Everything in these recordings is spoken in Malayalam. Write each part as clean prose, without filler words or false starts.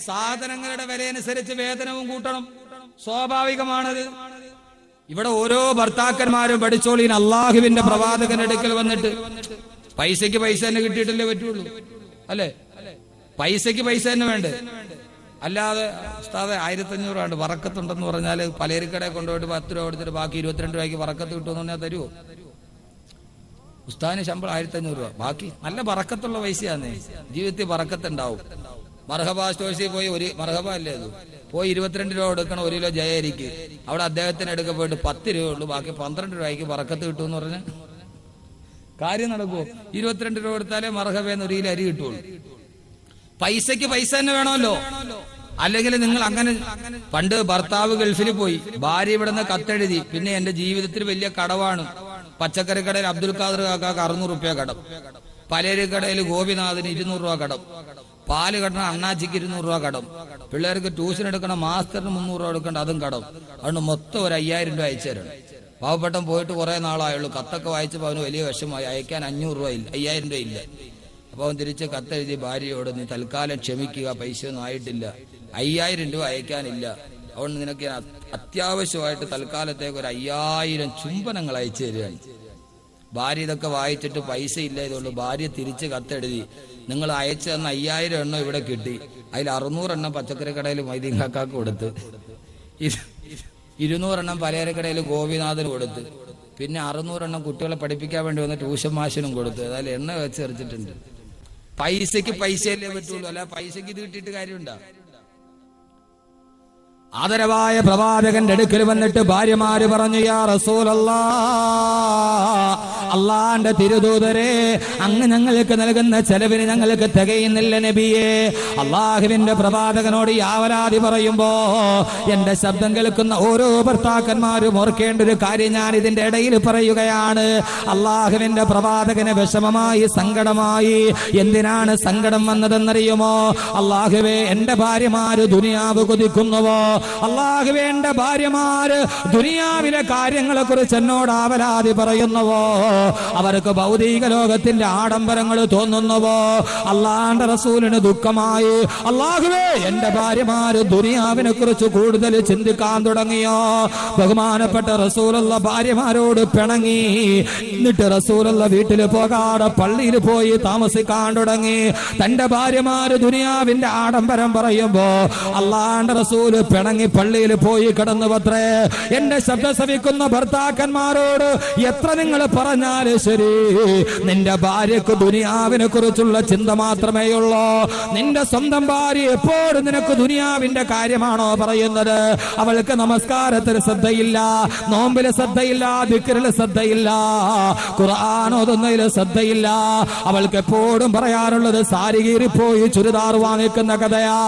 സാധനങ്ങളുടെ വിലയനുസരിച്ച് വേതനവും കൂട്ടണം, സ്വാഭാവികമാണത്. ഇവിടെ ഓരോ ഭർത്താക്കന്മാരും പഠിച്ചോളീൻ, അള്ളാഹുവിന്റെ പ്രവാചകന്റെ അടുക്കൽ വന്നിട്ട് പൈസക്ക് പൈസ തന്നെ കിട്ടിയിട്ടല്ലേ പറ്റുള്ളൂ, അല്ലെ? പൈസക്ക് പൈസ തന്നെ വേണ്ടേ? അല്ലാതെ ഉസ്താദെ 1500 ആണ് വറക്കത്തുണ്ടെന്ന് പറഞ്ഞാൽ പലചരക്കടയിൽ കൊണ്ടുപോയിട്ട് 10 രൂപ കൊടുത്തിട്ട് ബാക്കി 22 രൂപയ്ക്ക് വറക്കത്ത് കിട്ടുമെന്ന് പറഞ്ഞാൽ തരുമോ? ഉസ്താദിന് ശമ്പളം 1500 രൂപ, ബാക്കി നല്ല വറക്കത്തുള്ള പൈസയാന്നേ, ജീവിതത്തിൽ വറക്കത്തുണ്ടാവും. മർഹബ സ്റ്റോഴ്സിൽ പോയി ഒരു മർഹബ അല്ലേ അത് പോയി 22 രൂപ കൊടുക്കണം 1 കിലോ ജയരിക്ക്. അവിടെ അദ്ദേഹത്തിന് എടുക്ക പോയിട്ട് 10 രൂപ ഉള്ളൂ, ബാക്കി 12 രൂപയ്ക്ക് വറക്കത്ത് കിട്ടുമെന്ന് പറഞ്ഞാൽ കാര്യം നടക്കുമോ? 22 രൂപ കൊടുത്താലേ മർഹബേന്ന് 1 കിലോ അരി കിട്ടുള്ളൂ. പൈസക്ക് പൈസ തന്നെ വേണമല്ലോ. അല്ലെങ്കിൽ നിങ്ങൾ അങ്ങനെ, പണ്ട് ഭർത്താവ് ഗൾഫിൽ പോയി, ഭാര്യ ഇവിടുന്ന് കത്തെഴുതി, പിന്നെ എന്റെ ജീവിതത്തിൽ വലിയ കടവാണ്, പച്ചക്കറി കടയിൽ അബ്ദുൽ ഖാദർ കാക്കാക്ക് 600 രൂപ കടം, പലചരക്കടയിൽ ഗോപിനാഥിന് 200 രൂപ കടം, പാല് കടണം അണ്ണാച്ചിക്ക് 200 രൂപ കടം, പിള്ളേർക്ക് ട്യൂഷൻ എടുക്കണം മാസ്റ്ററിന് 300 രൂപ എടുക്കേണ്ട അതും കടം. അതുകൊണ്ട് മൊത്തം ഒരു 5000 രൂപ അയച്ചു തരണം. പാവപ്പെട്ടം പോയിട്ട് കുറെ നാളായുള്ളൂ, കത്തൊക്കെ വായിച്ചപ്പോൾ അവന് വലിയ വിഷമമായി, അയക്കാൻ 500 രൂപ ഇല്ല, 5000 രൂപ ഇല്ല. അപ്പൊ അവൻ തിരിച്ച് കത്തെഴുതി ഭാര്യയോട്, നീ തൽക്കാലം ക്ഷമിക്കുക, പൈസ ഒന്നും ആയിട്ടില്ല, 5000 രൂപ അയക്കാനില്ല, അതുകൊണ്ട് നിനക്ക് അത്യാവശ്യമായിട്ട് തൽക്കാലത്തേക്ക് ഒരു 5000 ചുംബനങ്ങൾ അയച്ചു തരികയാണ്. ഭാര്യ ഇതൊക്കെ വായിച്ചിട്ട് പൈസ ഇല്ല, ഇതുകൊണ്ട് ഭാര്യ തിരിച്ച് കത്തെഴുതി, നിങ്ങൾ അയച്ചു തന്ന 5000 എണ്ണം ഇവിടെ കിട്ടി, അതിൽ 600 എണ്ണം പച്ചക്കറി കടയിൽ മൈദീൻ കാക്കാക്ക് കൊടുത്ത്, 200 എണ്ണം പലചരക്കടയിൽ ഗോപിനാഥന് കൊടുത്ത്, പിന്നെ 600 എണ്ണം കുട്ടികളെ പഠിപ്പിക്കാൻ വേണ്ടി വന്ന ട്യൂഷൻ മാഷിനും കൊടുത്തു. ഏതായാലും എണ്ണ വെച്ച് എറിച്ചിട്ടുണ്ട്. പൈസക്ക് പൈസയല്ലേ പറ്റുള്ളൂ, അല്ല പൈസക്ക് ഇത് കിട്ടിയിട്ട് കാര്യമുണ്ടോ? ആദരവായ പ്രവാചകന്റെ അടുക്കൽ വന്നിട്ട് ഭാര്യമാര് പറഞ്ഞു, യാ റസൂലല്ലാഹ്, അള്ളാന്റെ തിരുദൂതരെ, അങ്ങ് ഞങ്ങൾക്ക് നൽകുന്ന ചെലവിന് ഞങ്ങൾക്ക് തികയുന്നില്ല നബിയെ. അള്ളാഹുവിന്റെ പ്രവാചകനോട് യാവലാതി പറയുമ്പോ എന്റെ ശബ്ദം കേൾക്കുന്ന ഓരോ ഭർത്താക്കന്മാരും ഓർക്കേണ്ട ഒരു കാര്യം ഞാൻ ഇതിന്റെ ഇടയിൽ പറയുകയാണ്. അള്ളാഹുവിന്റെ പ്രവാചകന് വിഷമമായി, സങ്കടമായി. എന്തിനാണ് സങ്കടം വന്നതെന്നറിയുമോ? അള്ളാഹുവേ, എന്റെ ഭാര്യമാര് ദുനിയാവ് കൊതിക്കുന്നുവോ? അള്ളാഹുവേ, എന്റെ ഭാര്യമാര് ദുനിയാവിലെ കാര്യങ്ങളെ കുറിച്ച് എന്നോട് ആവലാതി പറയുന്നുവോ? അവർക്ക് ഭൗതിക ലോകത്തിന്റെ ആഡംബരങ്ങൾ തോന്നുന്നുവോ? അള്ളാന്റെ റസൂലിന് ദുഃഖമായി. അള്ളാഹുവേ, എന്റെ ഭാര്യമാര് ദുനിയാവിനെ കുറിച്ച് കൂടുതൽ ചിന്തിക്കാൻ തുടങ്ങിയോ? ബഹുമാനപ്പെട്ട റസൂലുള്ള ഭാര്യമാരോട് പിണങ്ങി. എന്നിട്ട് റസൂലുള്ള വീട്ടിൽ പോകാതെ പള്ളിയിൽ പോയി താമസിക്കാൻ തുടങ്ങി. തന്റെ ഭാര്യമാര് ദുനിയാവിന്റെ ആഡംബരം പറയുമ്പോ അള്ളാന്റെ റസൂല് പിണങ്ങി പള്ളിയിൽ പോയി കിടന്നു പത്രേ. എന്റെ ശബ്ദം ശ്രവിക്കുന്ന ഭർത്താക്കന്മാരോട് എത്ര നിങ്ങൾ പറഞ്ഞാലും ശരി, നിന്റെ ഭാര്യക്ക് ദുനിയാവിനെ കുറിച്ചുള്ള ചിന്ത മാത്രമേ ഉള്ളൂ. നിന്റെ സ്വന്തം ഭാര്യ എപ്പോഴും നിനക്ക് ദുനിയാവിന്റെ കാര്യമാണോ പറയുന്നത്? അവൾക്ക് നമസ്കാരത്തിൽ ശ്രദ്ധയില്ല, നോമ്പില് ശ്രദ്ധയില്ല, ദിക്റില് ശ്രദ്ധയില്ല, ഖുർആൻ ഓതുന്നതിൽ ശ്രദ്ധയില്ല. അവൾക്ക് എപ്പോഴും പറയാറുള്ളത് സാരി കീറിപ്പോയി ചുരിദാർ വാങ്ങിക്കുന്ന കഥയാ,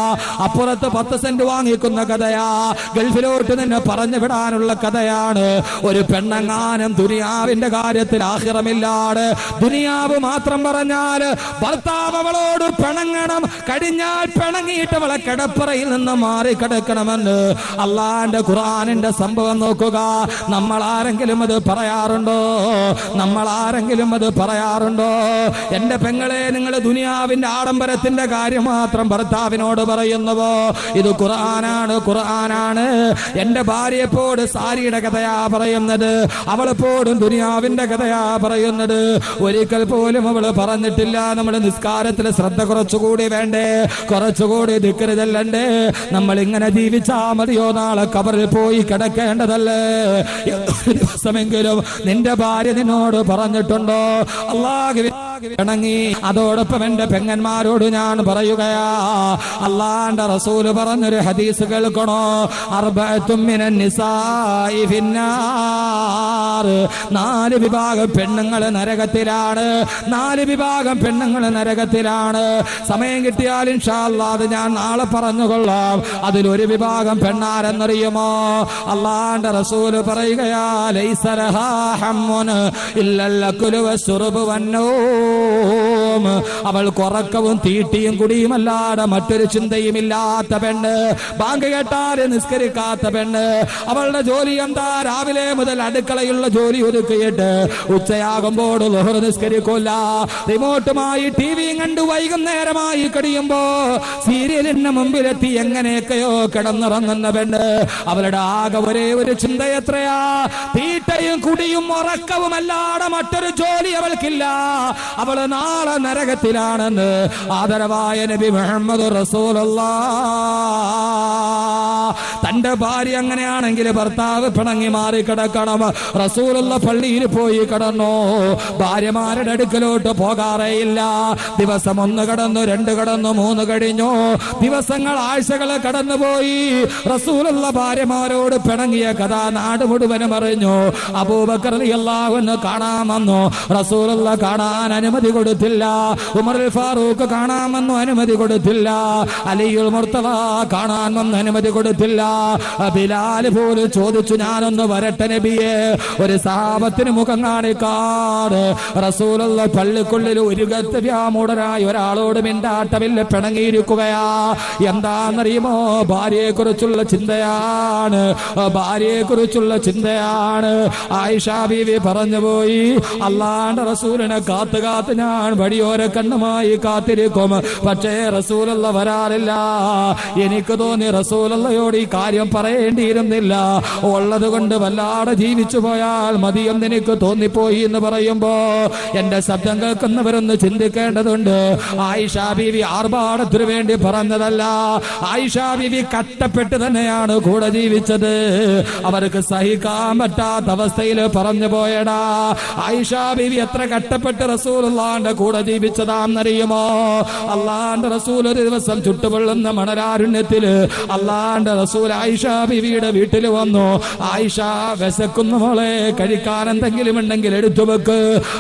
അപ്പുറത്ത് 10 സെന്റ് വാങ്ങിക്കുന്ന കഥയാ, ഗൾഫിലോട്ട് നിന്നെ പറഞ്ഞു വിടാനുള്ള കഥയാണ്. ഒരു പെണ്ണങ്ങാനും ദുനിയാവിന്റെ കാര്യത്തിൽ ആഖിറമില്ലാതെ ദുനിയാവ് മാത്രം പറഞ്ഞാൽ ഭർത്താവ് അവളോട് പിണങ്ങണം, കഴിഞ്ഞാൽ പിണങ്ങിയിട്ട് അവളെ കിടപ്പറയിൽ നിന്ന് മാറി കിടക്കണമെന്ന് അള്ളാന്റെ ഖുർആനിന്റെ സംഭവം നോക്കുക. നമ്മൾ ആരെങ്കിലും അത് പറയാറുണ്ടോ? നമ്മൾ ആരെങ്കിലും അത് പറയാറുണ്ടോ? എന്റെ പെങ്ങളെ, നിങ്ങൾ ദുനിയാവിന്റെ ആഡംബരത്തിന്റെ കാര്യം മാത്രം ഭർത്താവിനോട് പറയുന്നുവോ? ഇത് ഖുർആനാണ്, ഖുർആനാണ്. എന്റെ ഭാര്യയെപ്പോഴും സാരിയുടെ കഥയാ പറയുന്നത്, അവളെപ്പോഴും ദുനിയാവിന്റെ കഥയാ പറയുന്നത്. ഒരിക്കൽ പോലും അവള് പറഞ്ഞിട്ടില്ല നമ്മൾ നിസ്കാരത്തിൽ ശ്രദ്ധ കുറച്ചുകൂടി വേണ്ടേ, കുറച്ചുകൂടി ദിക്റ് ചെല്ലണ്ടേ, നമ്മൾ ഇങ്ങനെ ജീവിച്ചാ മതിയോ, നാളെ ഖബറിൽ പോയി കിടക്കേണ്ടതല്ലേ? ദിവസമെങ്കിലും നിന്റെ ഭാര്യ നിന്നോട് പറഞ്ഞിട്ടുണ്ടോ? അല്ലാഹുവേ ഇണങ്ങി. അതോടൊപ്പം എന്റെ പെങ്ങന്മാരോട് ഞാൻ പറയുകയാ, അള്ളാന്റെ റസൂല് പറഞ്ഞൊരു ഹദീസ് കേൾക്കണോ? അർബഅത്തും മിനൻ നിസാഇ ഫിന്നാർ. 4 വിഭാഗം പെണ്ണുങ്ങൾ നരകത്തിലാണ്, 4 വിഭാഗം പെണ്ണുങ്ങൾ നരകത്തിലാണ്. സമയം കിട്ടിയാൽ ഇൻഷാ അല്ലാഹ് അത് ഞാൻ നാളെ പറഞ്ഞുകൊള്ളാം. അതിലൊരു വിഭാഗം പെണ്ണാരെന്നറിയുമോ? അള്ളാന്റെ റസൂല് പറയുകയാ, ലൈസ ലഹാ ഹമ്മുൻ ഇല്ലൽ അക്ലു വശ്റുബു വന്നൂം. ദിവസവും അവൾ ഉറക്കവും തീറ്റിയും കുടിയുമല്ലാതെ മറ്റൊരു ചിന്തയുമില്ലാത്ത പെണ്ണ്, ബാങ്ക് കേട്ടാല് നിസ്കരിക്കാത്ത പെണ്ണ്. അവളുടെ ജോലി എന്താ? രാവിലെ മുതൽ അടുക്കളയുള്ള ജോലി ഒതുക്കിയിട്ട് ഉച്ചയാകുമ്പോൾ ളുഹർ നിസ്കരിക്കൂല. റിമോട്ടുമായി ടിവിയും കണ്ടു വൈകുന്നേരമായി കഴിയുമ്പോ സീരിയലിന് മുമ്പിലെത്തി എങ്ങനെയൊക്കെയോ കിടന്നിറങ്ങുന്ന പെണ്ണ്. അവളുടെ ആകെ ഒരേ ഒരു ചിന്ത എത്രയാ? തീറ്റയും കുടിയും ഉറക്കവുമല്ലാതെ മറ്റൊരു ജോലി അവൾക്കില്ല. അവള് നാളെ നരകത്തിലാണെന്ന് ആദരവായ നബി മുഹമ്മദ് റസൂലുള്ളാഹ്. തന്റെ ഭാര്യ അങ്ങനെയാണെങ്കിൽ ഭർത്താവ് പിണങ്ങി മാറി കിടക്കണം. റസൂലുള്ള പള്ളിയിൽ പോയി കിടന്നു. ഭാര്യമാരുടെ അടുക്കലോട്ട് പോകാറേയില്ല. ദിവസം 1 കടന്നു, 2 കടന്നു, 3 കഴിഞ്ഞു. ദിവസങ്ങൾ ആഴ്ചകൾ കടന്നുപോയി. റസൂലുള്ള ഭാര്യമാരോട് പിണങ്ങിയ കഥ നാട് മുഴുവനും അറിഞ്ഞു. അബൂബക്കർ റളിയല്ലാഹു അൻഹു കാണാമെന്നു. റസൂലുള്ള കാണാൻ അനുമതി കൊടുത്തില്ല. ഉമർ ഫാറൂഖ് കാണാമെന്നു അനുമതി കൊടുത്തില്ല. അലിയുൽ മുർത്തദ കാണാമെന്ന് അനുമതി കൊടുത്തില്ല. ബിലാൽ പോലും ചോദിച്ചു, ഞാനൊന്ന് വരട്ടെ നബിയെ, ഒരു സഹാബത്തിന് മുഖം കാണിക്കാറ്. റസൂലുള്ള പള്ളിക്കുള്ളിൽ ഒരു വ്യാമൂഢനായ ഒരാളോട് മിണ്ടാട്ടമില്ല, പിണങ്ങിയിരിക്കുകയാ. എന്താണെന്നറിയുമോ? ഭാര്യയെ കുറിച്ചുള്ള ചിന്തയാണ്, ഭാര്യയെ കുറിച്ചുള്ള ചിന്തയാണ്. ആയിഷ ബീവി പറഞ്ഞുപോയി, അല്ലാഹുവിന്റെ റസൂലിനെ കാത്തു കാത്ത് ഞാൻ വഴിയോര കണ്ണുമായി കാത്തിരിക്കും, പക്ഷേ റസൂലുള്ള വരാറില്ല. എനിക്ക് തോന്നി റസൂലുള്ളയോട് ഈ കാര്യം പറയേണ്ടിയിരുന്നില്ല, ഉള്ളത് കൊണ്ട് വല്ലാതെ ജീവിച്ചു പോയാൽ മതിയെന്ന് എനിക്ക് തോന്നിപ്പോയി എന്ന് പറയുമ്പോ എന്റെ ശബ്ദം കേൾക്കുന്നവരൊന്ന് ചിന്തിക്കേണ്ടതുണ്ട്. ആയിഷ ബീവി ആർഭാടത്തിനു വേണ്ടി പറഞ്ഞതല്ല. ആയിഷ ബീവി കഷ്ടപ്പെട്ട് തന്നെയാണ് കൂടെ ജീവിച്ചത്. അവർക്ക് സഹിക്കാൻ പറ്റാത്ത അവസ്ഥയിൽ പറഞ്ഞു പോയടാ. ആയിഷ ബീവി എത്ര കഷ്ടപ്പെട്ട് റസൂലുള്ളാഹിന്റെ കൂടെ ജീവിച്ചതാണെന്നറിയുമോ? അള്ളാന്റെ റസൂൽ ഒരു ദിവസം ചുട്ടുപൊള്ളുന്ന മണലാരുണ്യത്തില് അള്ളാന്റെ റസൂൽ ആയിഷ ബീവിയുടെ വീട്ടിൽ വന്നു. ആയിഷ, വിശക്കുന്നു മോളെ, കഴിക്കാൻ എന്തെങ്കിലും ഉണ്ടെങ്കിൽ എടുത്തു വെക്ക്.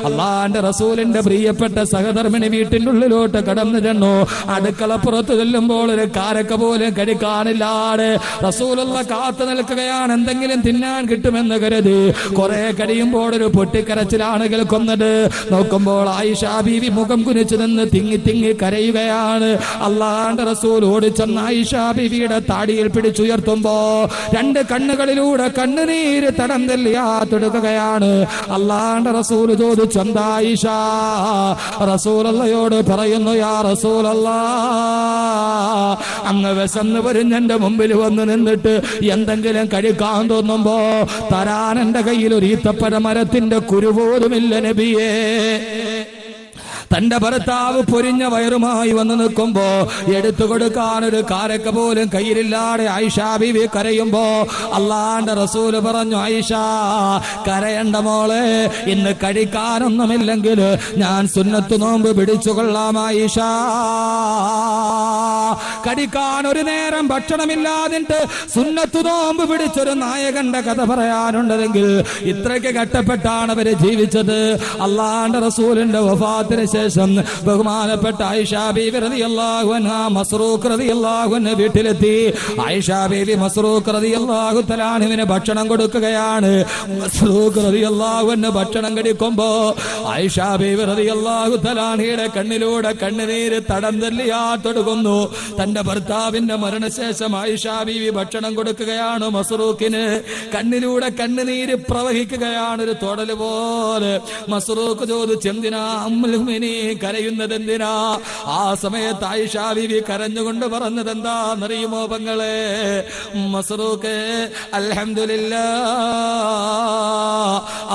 അള്ളാന്റെ റസൂലിന്റെ പ്രിയപ്പെട്ട സഹധർമ്മിണി വീട്ടിന്റെ ഉള്ളിലോട്ട് കടന്നു ചെന്നു. അടുക്കളപ്പുറത്ത് ചെല്ലുമ്പോൾ ഒരു കാരക്ക പോലും കഴിക്കാനില്ലാതെ റസൂലുള്ള കാത്തു നിൽക്കുകയാണ്, എന്തെങ്കിലും തിന്നാൻ കിട്ടുമെന്ന് കരുതി. കുറെ കഴിയുമ്പോൾ ഒരു പൊട്ടിക്കരച്ചിലാണ് കേൾക്കുന്നത്. നോക്കുമ്പോൾ ആയിഷ ബീവി മുഖം കുനിച്ചു നിന്ന് തിങ്ങി തിങ്ങി കരയുകയാണ്. അള്ളാന്റെ റസൂൽ ഓടിച്ചെന്ന് ആയിഷ ബീവിയുടെ താടിയിൽ പിടിച്ചുയർത്തുമ്പോ 2 കണ്ണുകളിലൂടെ കണ്ണുനീര് തടം തെല്ലിയാത്തൊടുക്കുകയാണ്. അള്ളാന്റെ റസൂൽ ചോദിച്ചു, എന്താ ആയിഷ? റസൂലുള്ളയോട് പറയുന്നു, യാ റസൂലല്ലാഹ്, അങ്ങ് വിശന്ന് വരുന്ന എന്റെ മുമ്പിൽ വന്ന് നിന്നിട്ട് എന്തെങ്കിലും കഴിക്കാൻ തോന്നുമ്പോ തരാൻ എന്റെ കയ്യിൽ ഒരു ഈത്തപ്പഴ മരത്തിന്റെ കുരുപോലുമില്ല നബിയേ. തന്റെ ഭർത്താവ് പൊരിഞ്ഞ വയറുമായി വന്നു നിൽക്കുമ്പോ എടുത്തു കൊടുക്കാൻ ഒരു കാരക്ക പോലും കയ്യിലില്ലാതെ ആയിഷ ബീവി കരയുമ്പോ അള്ളാന്റെ റസൂല് പറഞ്ഞു, ആയിഷ കരയണ്ട മോളെ, ഇന്ന് കഴിക്കാനൊന്നുമില്ലെങ്കിൽ ഞാൻ സുന്നത്ത് നോമ്പ് പിടിച്ചുകൊള്ളാം. ആയിഷ, കഴിക്കാൻ ഒരു നേരം ഭക്ഷണമില്ലാതിട്ട് സുന്നത്ത് നോമ്പ് പിടിച്ചൊരു നായകന്റെ കഥ പറയാനുണ്ടെങ്കിൽ ഇത്രയ്ക്ക് കഷ്ടപ്പെട്ടാണ് അവര് ജീവിച്ചത്. അള്ളാന്റെ റസൂലിന്റെ വഫാത്തിന് ശേഷം ബഹുമാനപ്പെട്ട ആയിഷ ബീവി റളിയല്ലാഹു അൻഹ മസ്റൂഖ് റളിയല്ലാഹു അൻഹു വീട്ടിലെത്തി. ആയിഷ ബീവി മസ്റൂഖ് റളിയല്ലാഹു തആല അൻഹുവിന് ഭക്ഷണം കൊടുക്കുകയാണ്. മസ്റൂഖ് റളിയല്ലാഹു അൻഹു ഭക്ഷണം കഴിക്കുമ്പോ ആയിഷ ബീവി റളിയല്ലാഹു തആല അൻഹയുടെ കണ്ണിലൂടെ കണ്ണുനീര് തടം തെല്ലിയാത്തൊടുക്കുന്നു. തന്റെ ഭർത്താവിന്റെ മരണശേഷം ആയിഷ ബീവി ഭക്ഷണം കൊടുക്കുകയാണ്. മസ്റൂഖിന് കണ്ണിലൂടെ കണ്ണുനീര് പ്രവഹിക്കുകയാണ്, ഒരു തൊടല് പോലെ. മസ്റൂഖ് ചോദിച്ചു, എന്തിനാ ഉമ്മുൽ മുഅ്മിനീൻ കരയുന്നത് എന്തിനാ? ആ സമയത്ത് ആയിഷ ബീവി കരഞ്ഞുകൊണ്ട് പറഞ്ഞത് എന്താന്നറിയുമോ പെങ്ങളെ? മസ്റൂഖ്, അൽഹംദുലില്ലാഹ്,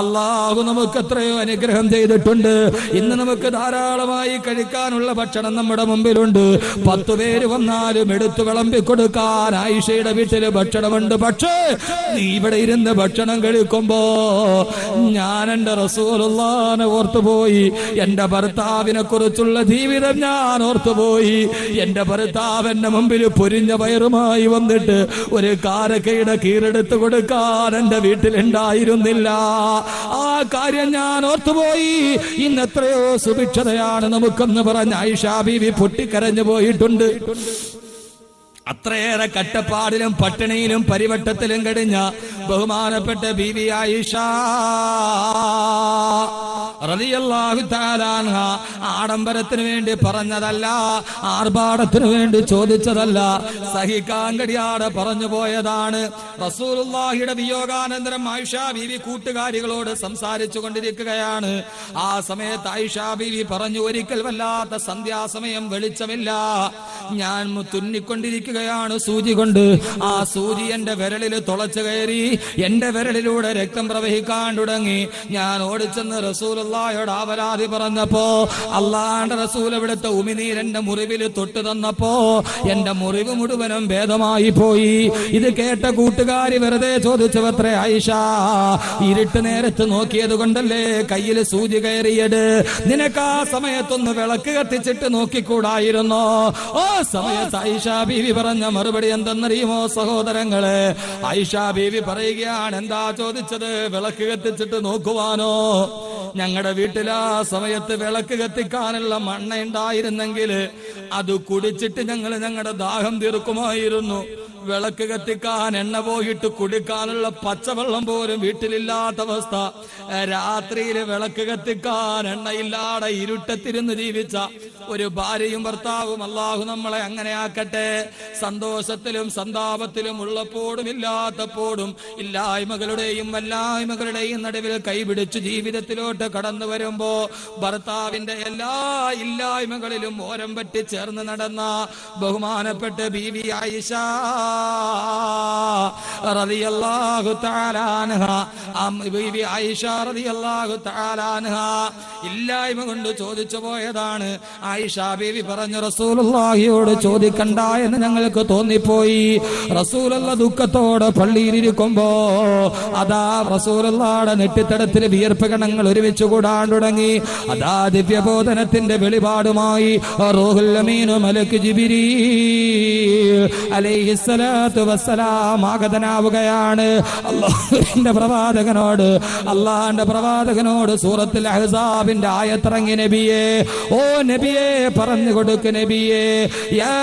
അല്ലാഹു നമുക്ക് എത്രയോ അനുഗ്രഹം ചെയ്തിട്ടുണ്ട്. ഇന്ന് നമുക്ക് ധാരാളമായി കഴിക്കാനുള്ള ഭക്ഷണം നമ്മുടെ മുമ്പിലുണ്ട്. 10 പേര് വന്നാലും എടുത്തു വിളമ്പി കൊടുക്കാൻ ആയിഷയുടെ വീട്ടില് ഭക്ഷണമുണ്ട്. പക്ഷേ നീ ഇവിടെ ഇരുന്ന് ഭക്ഷണം കഴിക്കുമ്പോ ഞാൻ എന്റെ റസൂലുള്ളാഹിനെ ഓർത്തുപോയി. എന്റെ ഭർത്താവിനെ കുറിച്ചുള്ള ജീവിതം ഞാൻ ഓർത്തുപോയി. എന്റെ ഭർത്താവിന്റെ മുമ്പിൽ പൊരിഞ്ഞ വയറുമായി വന്നിട്ട് ഒരു കാരക്കയുടെ കീറെടുത്ത് കൊടുക്കാൻ എന്റെ വീട്ടിലുണ്ടായിരുന്നില്ല. ആ കാര്യം ഞാൻ ഓർത്തുപോയി. ഇന്ന് എത്രയോ സുഭിക്ഷതയാണ് നമുക്കെന്ന് പറഞ്ഞ ആയിഷ ബീവി പൊട്ടിക്കരഞ്ഞു പോയിട്ടുണ്ട്. അത്രയേറെ കട്ടപ്പാടിലും പട്ടിണിയിലും പരിവട്ടത്തിലും കഴിഞ്ഞ ബഹുമാനപ്പെട്ട ബീവി ആയിഷ റളിയല്ലാഹു തആല അൻഹ ആഡംബരത്തിന് വേണ്ടി പറഞ്ഞതല്ല, ആർഭാടത്തിന് വേണ്ടി ചോദിച്ചതല്ല, സഹിക്കാൻ കഴിയാതെ പറഞ്ഞു പോയതാണ്. റസൂലുള്ളാഹിയുടെ വിയോഗാനന്തരം ആയിഷ ബീവി കൂട്ടുകാരികളോട് സംസാരിച്ചു കൊണ്ടിരിക്കുകയാണ്. ആ സമയത്ത് ആയിഷ ബീവി പറഞ്ഞു, ഒരിക്കൽ വല്ലാത്ത സന്ധ്യാസമയം വെളിച്ചമില്ല, ഞാൻ തുന്നിക്കൊണ്ടിരിക്കുകയാണ് സൂചി കൊണ്ട്. ആ സൂചി എന്റെ വിരലിൽ തുളച്ചു കയറി, എന്റെ വിരലിലൂടെ രക്തം പ്രവഹിക്കാൻ തുടങ്ങി. ഞാൻ ഓടിച്ചെന്ന് റസൂലുള്ളാഹിയോട് ആവലാതി പറഞ്ഞപ്പോ അള്ളാന്റെ റസൂൽ ഇവിടുത്തെ ഉമിനീരെന്റെ മുറിവിൽ തൊട്ടു തന്നപ്പോ എന്റെ മുറിവ് മുഴുവനും ഭേദമായി പോയി. ഇത് കേട്ട കൂട്ടുകാരി വെറുതെ ചോദിച്ചവത്രേ, ആയിഷ ഇരുട്ട് നേരത്ത് നോക്കിയത് കൊണ്ടല്ലേ കയ്യിൽ സൂചി കയറിയത്, നിനക്ക് ആ സമയത്തൊന്ന് വിളക്ക് കത്തിച്ചിട്ട് നോക്കിക്കൂടായിരുന്നോ? ഓ സമയത്ത് ആയിഷ ബീവി പറഞ്ഞ മറുപടി എന്തെന്നറിയുമോ സഹോദരങ്ങളെ? ആയിഷ ബീവി പറയുകയാണ്, എന്താ ചോദിച്ചത്? വിളക്ക് കത്തിച്ചിട്ട് നോക്കുവാനോ? ഞങ്ങളുടെ വീട്ടിലാ സമയത്ത് വിളക്ക് കത്തിക്കാനുള്ള മണ്ണ ഉണ്ടായിരുന്നെങ്കിൽ അത് കുടിച്ചിട്ട് ഞങ്ങളുടെ ദാഹം തീർക്കുമായിരുന്നു. വിളക്ക് കത്തിക്കാൻ എണ്ണ പോയിട്ട് കുടിക്കാനുള്ള പച്ചവെള്ളം പോലും വീട്ടിലില്ലാത്ത അവസ്ഥ. രാത്രിയിൽ വിളക്ക് കത്തിക്കാൻ എണ്ണയില്ലാതെ ഇരുട്ടത്തിരുന്ന് ജീവിച്ച ഒരു ഭാര്യയും ഭർത്താവും അല്ലാഹു നമ്മളെ അങ്ങനെ ആക്കട്ടെ. സന്തോഷത്തിലും സന്താപത്തിലും ഉള്ളപ്പോഴും ഇല്ലാത്തപ്പോഴും ഇല്ലായ്മകളുടെയും വല്ലായ്മകളുടെയും നടുവിൽ കൈപിടിച്ചു ജീവിതത്തിലോട്ട് കടന്നു വരുമ്പോ ഭർത്താവിന്റെ എല്ലാ ഇല്ലായ്മകളിലും ഓരം പറ്റി ചേർന്ന് നടന്ന ബഹുമാനപ്പെട്ട ബീവി ആയിഷ റളിയല്ലാഹു തആല അൻഹ, ബീവി ആയിഷ റളിയല്ലാഹു തആല അൻഹ ഇല്ലായ്മ കൊണ്ട് ചോദിച്ചു പോയതാണ്. ആയിഷ ബീവി പറഞ്ഞു, റസൂലുള്ളാഹിയോട് ചോദിക്കണ്ട എന്ന് ഞങ്ങൾക്ക് തോന്നിപ്പോയി. റസൂലുള്ള ദുഃഖത്തോടെ പള്ളിയിലിരിക്കുമ്പോ അതാ റസൂലുള്ളാഹിയുടെ നെറ്റിത്തടത്തിൽ വിയർപ്പ് കണങ്ങൾ ഒരുമിച്ച് കൂടാൻ തുടങ്ങി. അതാ ദിവ്യബോധനത്തിന്റെ വെളിപാടുമായി റൂഹുൽ അമീൻ മലക്ക് ജിബ്രീൽ അലൈഹിസ്സലാത്തു വസ്സലാം ആഗതനാവുകയാണ്. അല്ലാഹുവിന്റെ പ്രവാചകനോട് സൂറത്തുൽ അഹ്സാബിന്റെ ആയത്തിറങ്ങി, നബിയേ, ഓ നബിയേ പറഞ്ഞു കൊടുക്ക് നബിയേ, യാ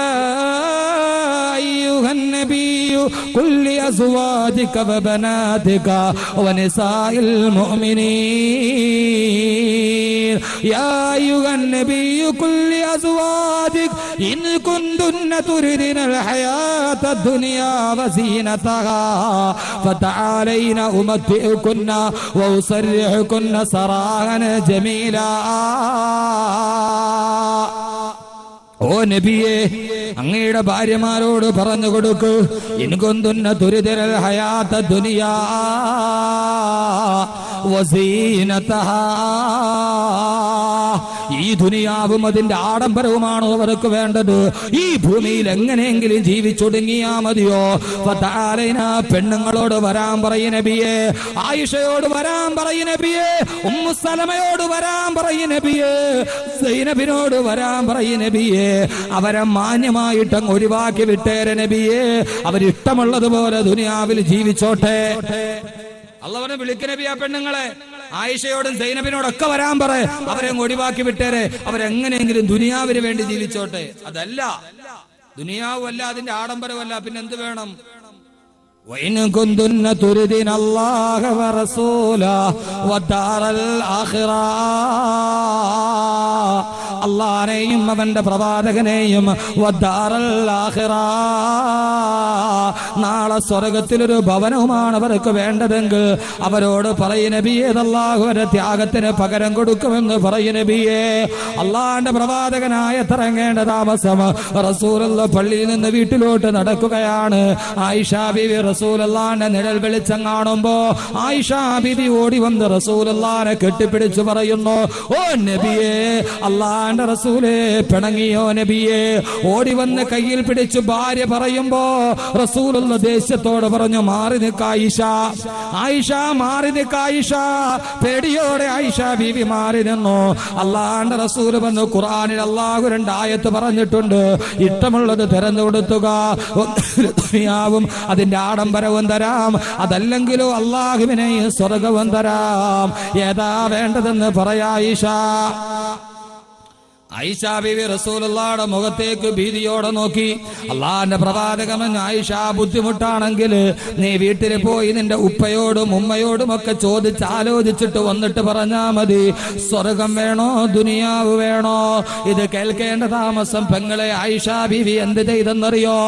അയ്യുഹൻ നബിയു കുല്ലി അസ്വാജിക വബനാതിക വനിസാഇൽ മുഅ്മിനീൻ, യാ അയ്യുഹൻ നബിയു കുല്ലി അസ്വാജിക ഇൻ കുന്തുന്ന തുരിദിനൽ ഹയാത ദുനിയാ വസീനതഹാ ഫതആലൈന ഉമത്തിഉകുന്ന വഉസർരിഹുകുന്ന സറാഹൻ ജമീലാ. ഓ നബിയെ, അങ്ങയുടെ ഭാര്യമാരോട് പറഞ്ഞു കൊടുക്കൂ, ഇൻകുന്തുന്ന തുരിദിനൽ ഹയാത ദുനിയാ വസീനതഹാ, ഈ ദുനിയാവും അതിന്റെ ആഡംബരവുമാണോ അവർക്ക് വേണ്ടത്? ഈ ഭൂമിയിൽ എങ്ങനെയെങ്കിലും ജീവിച്ചൊടുങ്ങിയാ മതിയോ? ഫതആലൈന, പെണ്ണുങ്ങളോട് വരാൻ പറയും നബിയെ, ആയിഷയോട് വരാൻ പറയും നബിയെ, ഉമ്മു സലമയോട് വരാൻ പറയും നബിയെ, സൈനബിനോട് വരാൻ പറയും നബിയെ. അവരെ മാന്യമായിട്ട് അങ്ങ് ഒഴിവാക്കി വിട്ടേരെ നബിയെ, അവരിഷ്ടമുള്ളതുപോലെ ദുനിയാവിൽ ജീവിച്ചോട്ടെ. അള്ളാഹുവിനെ വിളിക്ക് നബി ആ പെണ്ണുങ്ങളെ. ആയിഷയോടും സൈനബിനോടൊക്കെ വരാൻ പറ, അവരെ ഒഴിവാക്കി വിട്ടേരെ, അവരെങ്ങനെയെങ്കിലും ദുനിയാവിന് വേണ്ടി ജീവിച്ചോട്ടെ. അതല്ല, ദുനിയാവല്ല, അതിന്റെ ആഡംബരമല്ല, പിന്നെന്ത് വേണം? وَإِن كُنتُنَّ تُرِدْنَ اللَّهَ وَرَسُولَهُ وَالدَّارَ الْآخِرَةَ, അല്ലാഹുവിനെയും അവന്റെ പ്രവാചകനെയും വദ്ദാറൽ ആഖിറ, നാളെ സ്വർഗത്തിലൊരു ഭവനവുമാണ് അവർക്ക് വേണ്ടതെങ്കിൽ അവരോട് പറയും നബിയേ, അല്ലാഹുവിന്റെ ത്യാഗത്തിന് പകരം കൊടുക്കുമെന്ന് പറയും നബിയേ. അല്ലാഹുവിന്റെ പ്രവാചകനായ ഇറങ്ങേണ്ട താമസം റസൂലുള്ള പള്ളിയിൽ നിന്ന് വീട്ടിലോട്ട് നടക്കുകയാണ്. ആയിഷ ബീവി റസൂലുള്ളാഹിന്റെ നിഴൽ വെളിച്ചം കാണുമ്പോ ആയിഷ ബീവി ഓടി വന്ന് റസൂലുള്ളാഹിനെ കെട്ടിപ്പിടിച്ചു പറയുന്നു, ഓ നബിയേ, അല്ലാഹുവിന്റെ റസൂലേ, പിണങ്ങിയോ നബിയേ? ഓടി വന്ന് കയ്യിൽ പിടിച്ചു ഭാര്യ പറയുമ്പോ റസൂലുള്ള ദേഷ്യത്തോട് പറഞ്ഞു, മാറി നിൽക്ക ആയിഷ, ആയിഷ മാറി നിൽക്ക ആയിഷ. പേടിയോടെ ആയിഷ ബീവി മാറി നിന്നു. അല്ലാഹുവിന്റെ റസൂൽ വന്ന് ഖുർആനിൽ അല്ലാഹു 2 ആയത്ത് പറഞ്ഞിട്ടുണ്ട്, ഇഷ്ടമുള്ളത് തിരഞ്ഞെടുത്തുക, ദുനിയാവും അതിന്റെ ആഡംബരവും തരാം, അതല്ലെങ്കിലോ അല്ലാഹുവിനെയും സ്വർഗവും തരാം. ഏതാ വേണ്ടതെന്ന് പറയാ ആയിഷ. ആയിഷ ബീവി റസൂലുള്ളാഹിയുടെ മുഖത്തേക്ക് ഭീതിയോടെ നോക്കി. അള്ളാന്റെ പ്രവാചകൻ, ആയിഷ ബുദ്ധിമുട്ടാണെങ്കിൽ നീ വീട്ടിൽ പോയി നിന്റെ ഉപ്പയോടും ഉമ്മയോടും ഒക്കെ ചോദിച്ച് ആലോചിച്ചിട്ട് വന്നിട്ട് പറഞ്ഞാ മതി. സ്വർഗം വേണോ ദുനിയാവ് വേണോ? ഇത് കേൾക്കേണ്ട താമസം പെങ്ങളെ ആയിഷ ബീവി എന്ത് ചെയ്തെന്നറിയോ?